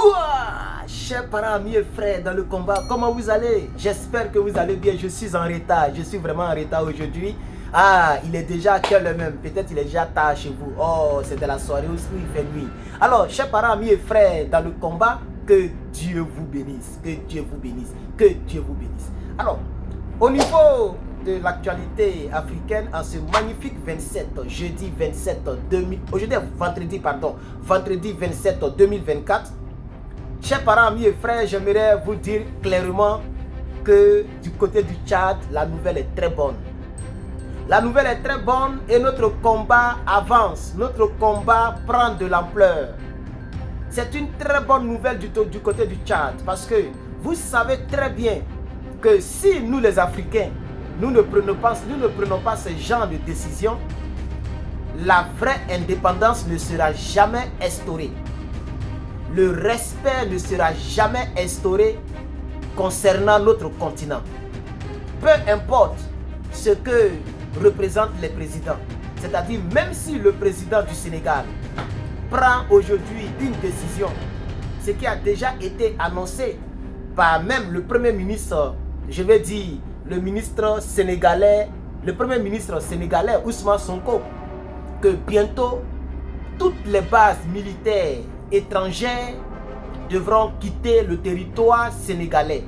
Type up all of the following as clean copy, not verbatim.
Ouah, chers parents, amis et frères dans le combat, comment vous allez? J'espère que vous allez bien. Je suis en retard, je suis vraiment en retard aujourd'hui. Ah, il est déjà quelle heure même? Peut-être il est déjà tard chez vous. Oh, c'est de la soirée où il fait nuit. Alors, chers parents, amis et frères dans le combat, que Dieu vous bénisse, que Dieu vous bénisse, que Dieu vous bénisse. Alors, au niveau de l'actualité africaine, en ce magnifique 27, jeudi 27 2000, aujourd'hui vendredi 27 2024, chers parents, amis et frères, j'aimerais vous dire clairement que du côté du Tchad, la nouvelle est très bonne. La nouvelle est très bonne et notre combat avance, notre combat prend de l'ampleur. C'est une très bonne nouvelle du côté du Tchad parce que vous savez très bien que si nous les Africains, nous ne prenons pas ce genre de décision, la vraie indépendance ne sera jamais instaurée. Le respect ne sera jamais instauré concernant notre continent. Peu importe ce que représentent les présidents, c'est-à-dire même si le président du Sénégal prend aujourd'hui une décision, ce qui a déjà été annoncé par même le premier ministre, je vais dire le premier ministre sénégalais Ousmane Sonko, que bientôt toutes les bases militaires étrangères devront quitter le territoire sénégalais.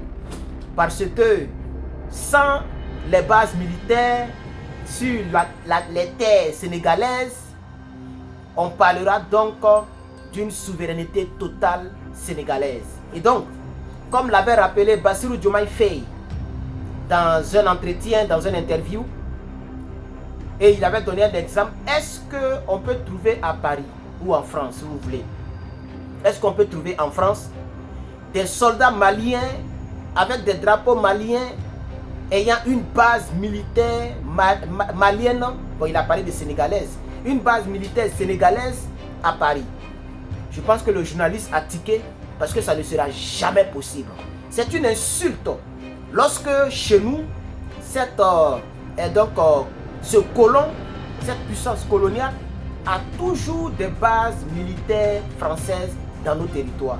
Parce que sans les bases militaires sur les terres sénégalaises, on parlera donc d'une souveraineté totale sénégalaise. Et donc, comme l'avait rappelé Bassirou Diomaye Faye dans un entretien, dans une interview, et il avait donné un exemple, est-ce qu'on peut trouver à Paris ou en France, si vous voulez, est-ce qu'on peut trouver en France des soldats maliens avec des drapeaux maliens ayant une base militaire malienne, bon il a parlé de sénégalaise, une base militaire sénégalaise à Paris? Je pense que le journaliste a tiqué parce que ça ne sera jamais possible. C'est une insulte lorsque chez nous, ce colon, cette puissance coloniale a toujours des bases militaires françaises dans nos territoires.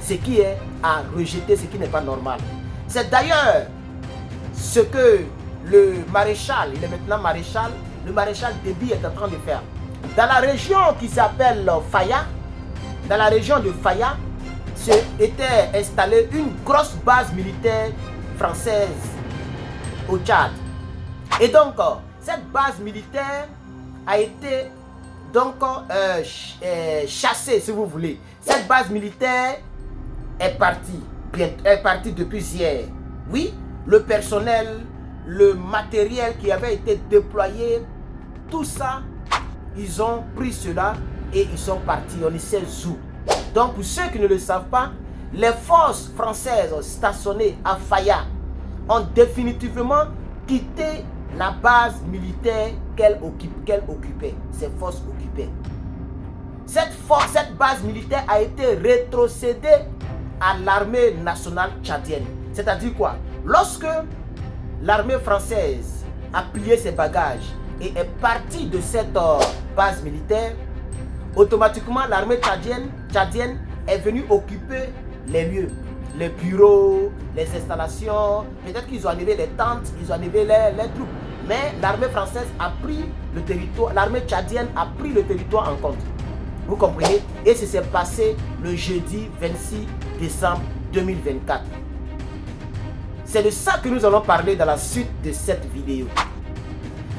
Ce qui est à rejeter, ce qui n'est pas normal. C'est d'ailleurs ce que le maréchal, il est maintenant maréchal, le maréchal Déby est en train de faire. Dans la région qui s'appelle Faya, dans la région de Faya, était installée une grosse base militaire française au Tchad. Et donc, cette base militaire a été donc chassée, si vous voulez. Cette base militaire est partie depuis hier. Oui, le personnel, le matériel qui avait été déployé, tout ça, ils ont pris cela et ils sont partis, on ne sait où. Donc pour ceux qui ne le savent pas, les forces françaises stationnées à Faya ont définitivement quitté la base militaire qu'elle occupait, ces forces occupaient. Cette base militaire a été rétrocédée à l'armée nationale tchadienne. C'est-à-dire quoi? Lorsque l'armée française a plié ses bagages et est partie de cette base militaire, automatiquement l'armée tchadienne est venue occuper les lieux, les bureaux, les installations. Peut-être qu'ils ont enlevé les tentes, ils ont enlevé les troupes. Mais l'armée française a pris le territoire, l'armée tchadienne a pris le territoire en compte. Vous comprenez? Et ce s'est passé le jeudi 26 décembre 2024. C'est de ça que nous allons parler dans la suite de cette vidéo.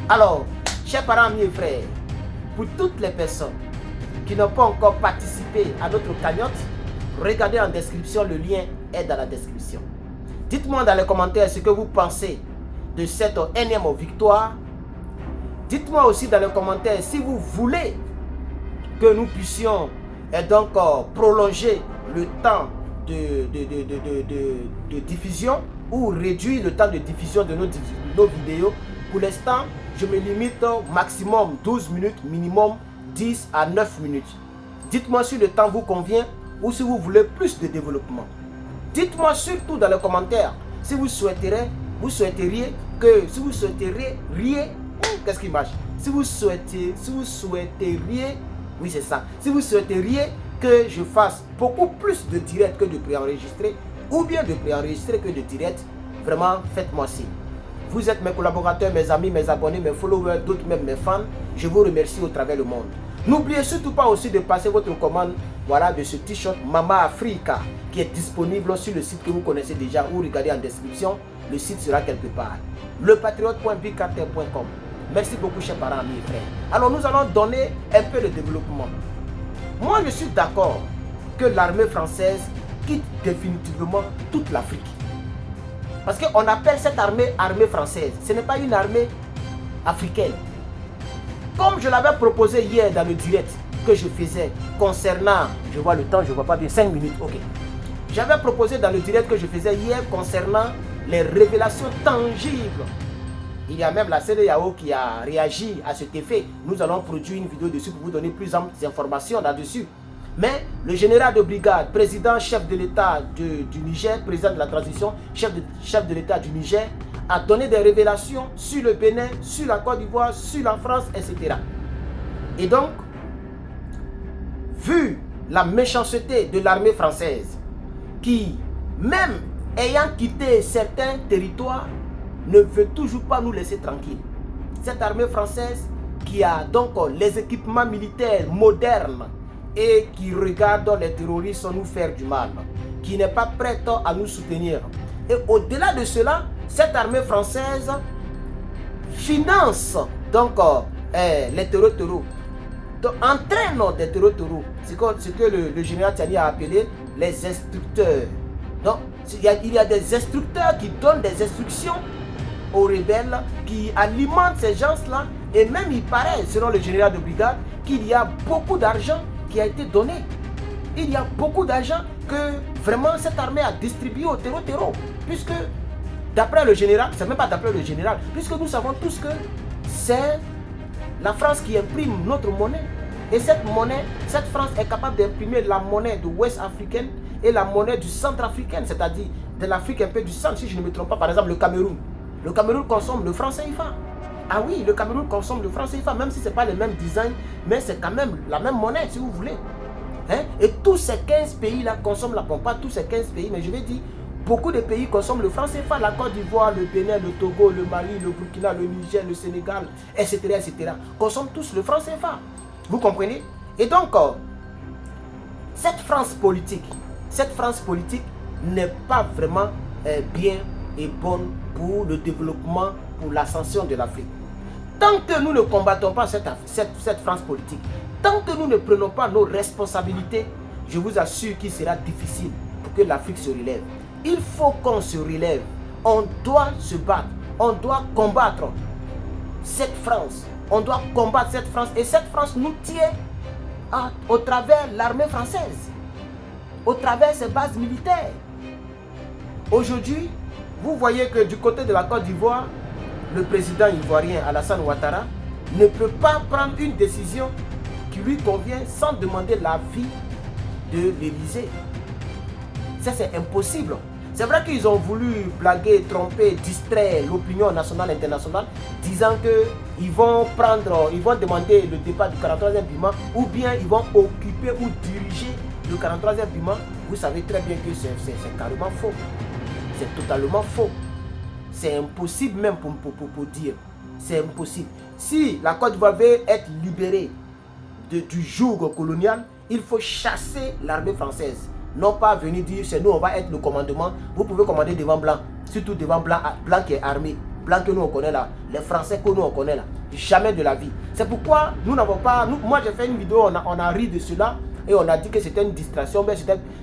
Alors, chers parents, amis et frères, pour toutes les personnes qui n'ont pas encore participé à notre cagnotte, regardez en description, le lien est dans la description. Dites-moi dans les commentaires ce que vous pensez de cette énième victoire. Dites-moi aussi dans les commentaires si vous voulez que nous puissions donc prolonger le temps de diffusion ou réduire le temps de diffusion de nos vidéos. Pour l'instant, je me limite au maximum 12 minutes, minimum 10 à 9 minutes. Dites-moi si le temps vous convient ou si vous voulez plus de développement. Dites-moi surtout dans les commentaires si vous souhaiteriez qu'est-ce qui marche? Si vous souhaiteriez, oui c'est ça, si vous souhaiteriez que je fasse beaucoup plus de directs que de préenregistrés, ou bien de préenregistrés que de directs, vraiment faites-moi signe. Vous êtes mes collaborateurs, mes amis, mes abonnés, mes followers, d'autres même mes fans. Je vous remercie au travers du monde. N'oubliez surtout pas aussi de passer votre commande, voilà, de ce t-shirt Mama Africa qui est disponible sur le site que vous connaissez déjà ou regardez en description. Le site sera quelque part. Lepatriote.bigcartel.com. Merci beaucoup, chers parents, amis et frères. Alors, nous allons donner un peu de développement. Moi, je suis d'accord que l'armée française quitte définitivement toute l'Afrique. Parce qu'on appelle cette armée française. Ce n'est pas une armée africaine. Comme je l'avais proposé hier dans le direct que je faisais concernant, je vois le temps, je ne vois pas bien, 5 minutes, ok. J'avais proposé dans le direct que je faisais hier concernant les révélations tangibles. Il y a même la CEDEAO qui a réagi à cet effet. Nous allons produire une vidéo dessus pour vous donner plus d'informations là-dessus. Mais le général de brigade, président, chef de l'État du Niger, président de la transition, chef de l'État du Niger, a donné des révélations sur le Bénin, sur la Côte d'Ivoire, sur la France, etc. Et donc, vu la méchanceté de l'armée française, qui, même ayant quitté certains territoires, ne veut toujours pas nous laisser tranquilles. Cette armée française qui a donc les équipements militaires modernes et qui regarde les terroristes nous faire du mal, qui n'est pas prête à nous soutenir. Et au-delà de cela, cette armée française finance donc les terreaux, entraîne des terreaux. C'est ce que le général Tiani a appelé les instructeurs. Donc, il y a des instructeurs qui donnent des instructions aux rebelles, qui alimentent ces gens-là. Et même il paraît, selon le général de brigade, qu'il y a beaucoup d'argent qui a été donné. Il y a beaucoup d'argent que vraiment cette armée a distribué au terreau. Puisque, d'après le général, c'est même pas d'après le général, puisque nous savons tous que c'est la France qui imprime notre monnaie. Et cette monnaie, cette France est capable d'imprimer la monnaie de l'Ouest africaine et la monnaie du centre africaine, c'est-à-dire de l'Afrique un peu du centre, si je ne me trompe pas. Par exemple, le Cameroun. Le Cameroun consomme le franc CFA. Ah oui, le Cameroun consomme le franc CFA, même si ce n'est pas le même design, mais c'est quand même la même monnaie, si vous voulez. Hein? Et tous ces 15 pays-là consomment la pompe, pas tous ces 15 pays, mais je vais dire, beaucoup de pays consomment le franc CFA, la Côte d'Ivoire, le Bénin, le Togo, le Mali, le Burkina, le Niger, le Sénégal, etc., consomment tous le franc CFA. Vous comprenez? Et donc, cette France politique n'est pas vraiment bien et bonne pour le développement, pour l'ascension de l'Afrique. Tant que nous ne combattons pas cette France politique, tant que nous ne prenons pas nos responsabilités, je vous assure qu'il sera difficile pour que l'Afrique se relève. Il faut qu'on se relève. On doit se battre. On doit combattre cette France. On doit combattre cette France. Et cette France nous tient au travers l'armée française, au travers ses bases militaires. Aujourd'hui, vous voyez que du côté de la Côte d'Ivoire, le président ivoirien Alassane Ouattara ne peut pas prendre une décision qui lui convient sans demander l'avis de l'Élysée. Ça, c'est impossible. C'est vrai qu'ils ont voulu blaguer, tromper, distraire l'opinion nationale et internationale, disant qu'ils vont demander le départ du 43e piment, ou bien ils vont occuper ou diriger le 43e piment. Vous savez très bien que c'est carrément faux. C'est totalement faux. C'est impossible même pour dire. C'est impossible. Si la Côte d'Ivoire veut être libérée du joug colonial, il faut chasser l'armée française. Non pas venir dire c'est nous, on va être le commandement. Vous pouvez commander devant Blanc, surtout devant Blanc qui est armé. Blanc que nous on connaît là, les Français que nous on connaît là. Jamais de la vie. C'est pourquoi nous n'avons pas. Moi j'ai fait une vidéo, on a ri de cela et on a dit que c'était une distraction, mais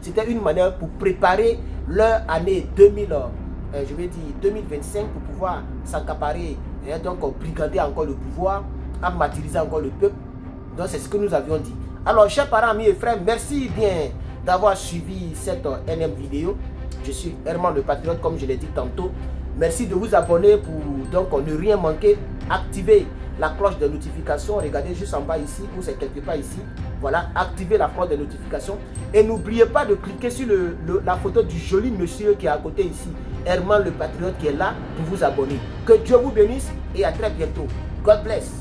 c'était une manière pour préparer leur année 2025 pour pouvoir s'accaparer et donc brigader encore le pouvoir, martyriser encore le peuple. Donc c'est ce que nous avions dit. Alors chers parents, amis et frères, merci bien d'avoir suivi cette énième vidéo. Je suis Herman le Patriote, comme je l'ai dit tantôt. Merci de vous abonner pour donc ne rien manquer. Activez la cloche de notification. Regardez juste en bas ici, ou c'est quelque part ici. Voilà, activez la cloche de notification. Et n'oubliez pas de cliquer sur la photo du joli monsieur qui est à côté ici. Herman le Patriote qui est là pour vous abonner. Que Dieu vous bénisse et à très bientôt. God bless.